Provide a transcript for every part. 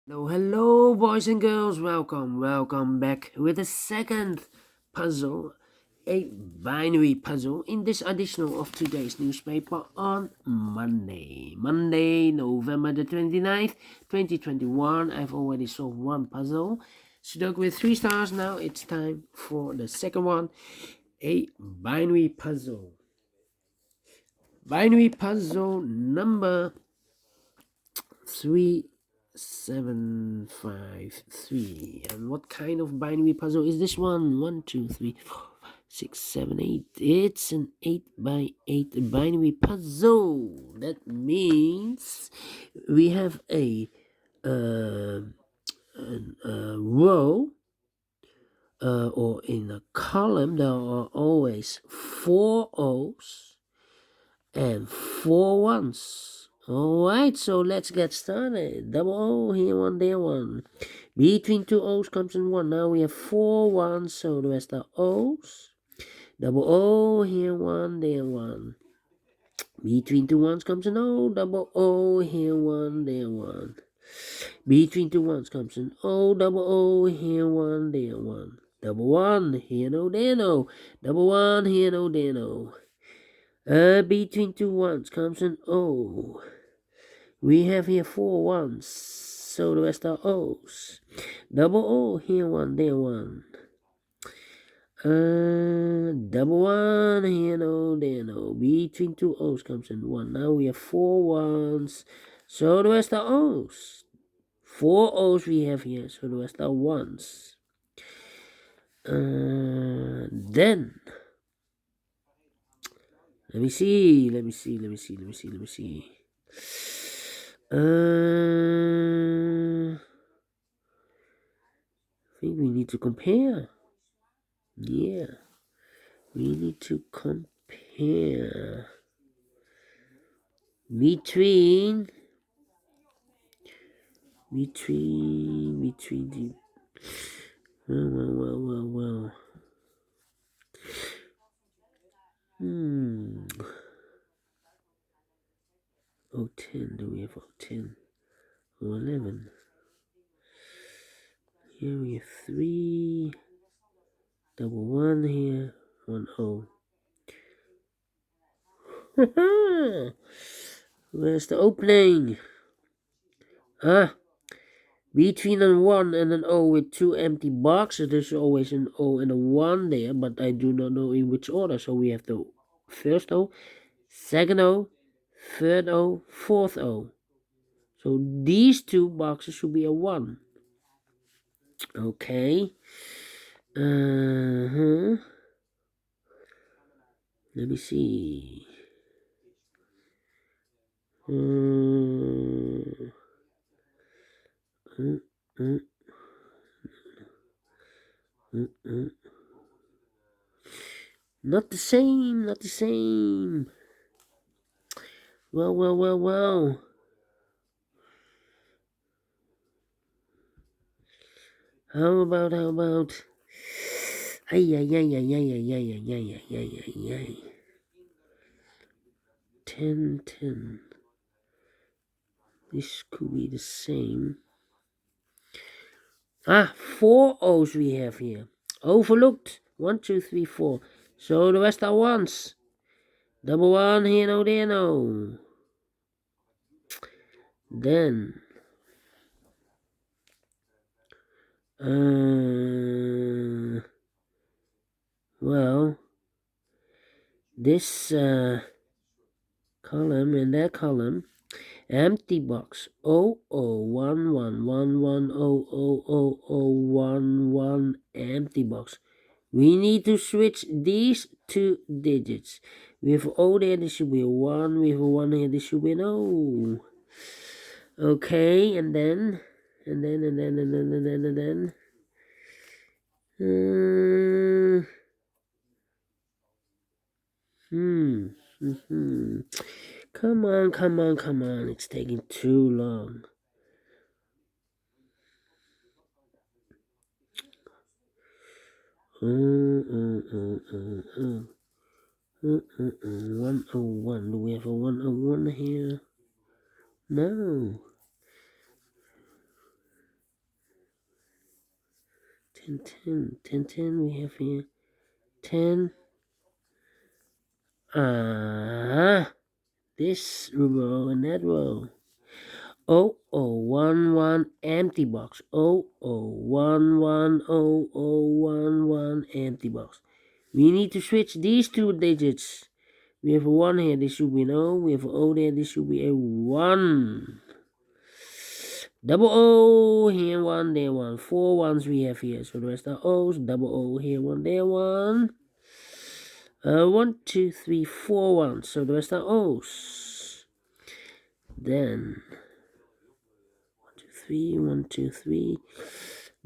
Hello, boys and girls. Welcome back with a second puzzle, a binary puzzle in this edition of today's newspaper on Monday, November the 29th, 2021. I've already solved one puzzle. Sudoku with 3 stars. Now it's time for the second one, a binary puzzle. Binary puzzle number 3753. And what kind of binary puzzle is this one? 1, 2, 3, 4, 5, 6, 7, 8. It's an 8 by 8 binary puzzle. That means we have a row, or in a column. There are always 4 O's and 4 ones. Alright, so let's get started. Double O, here one, there one. Between 2 O's comes in 1. Now we have 4 ones, so the rest are O's. Double O, here one, there one. Between 2 ones comes an O. Double O, here one, there one. Between 2 ones comes an O. Double O, here one, there one. Double 1, here no, there no. Double 1, here no, there no. Between 2 ones comes an O. We have here 4 ones, so the rest are O's. Double O, here one, there one. Double 1, here no, there no. Between 2 O's comes in 1. Now we have 4 ones, so the rest are O's. 4 O's we have here, so the rest are ones. Then let me see. I think we need to compare. Yeah, we need to compare between the well. Oh, 10. Do we have 10? 11. Here we have 3. Double 1 here. 1 O. Where's the opening? Between a 1 and an O with 2 empty boxes, there's always an O and a 1 there, but I do not know in which order. So we have the first O, second O, third O, fourth O. So these 2 boxes should be a 1. Okay. Let me see. Not the same. Well. How about? Ay. 10. This could be the same. 4 O's we have here. Overlooked. 1, 2, 3, 4. So the rest are ones. Double 1, here no, there no. Then well, this column and that column, empty box 001111000011, empty box. We need to switch these 2 digits. We have O there, this should be a 1. We have a 1 here, this should be an O. Okay, and then. Come on. It's taking too long. Uh. 101. Do we have a 101 here? No. 10, 10, 10, 10 we have here. 10. This row and that row. 0011 empty box. 0011 0011 empty box. We need to switch these two digits. We have a 1 here, this should be an O. We have an O there, this should be a 1. Double O, here 1, there 1. 4 ones we have here, so the rest are O's. Double O, here 1, there 1. 1, 2, 3, 4 ones, so the rest are O's. Then 1, 2, 3, 1, 2, 3.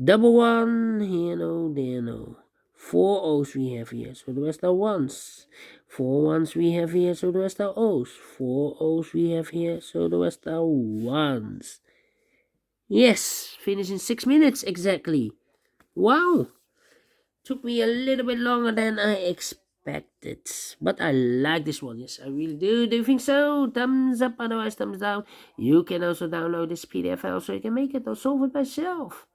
Double 1, here no, there no. 4 O's we have here, so the rest are 1s. 4 ones we have here, so the rest are O's. 4 O's we have here, so the rest are 1s. Yes, finish in 6 minutes exactly. Wow, took me a little bit longer than I expected, but I like this one. Yes, I really do. Do you think so? Thumbs up, otherwise thumbs down. You can also download this PDF file so you can make it or solve it by yourself.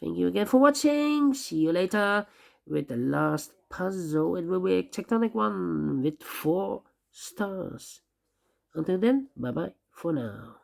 Thank you again for watching. See you later with the last puzzle. It will be a tectonic one with 4 stars. Until then, bye bye for now.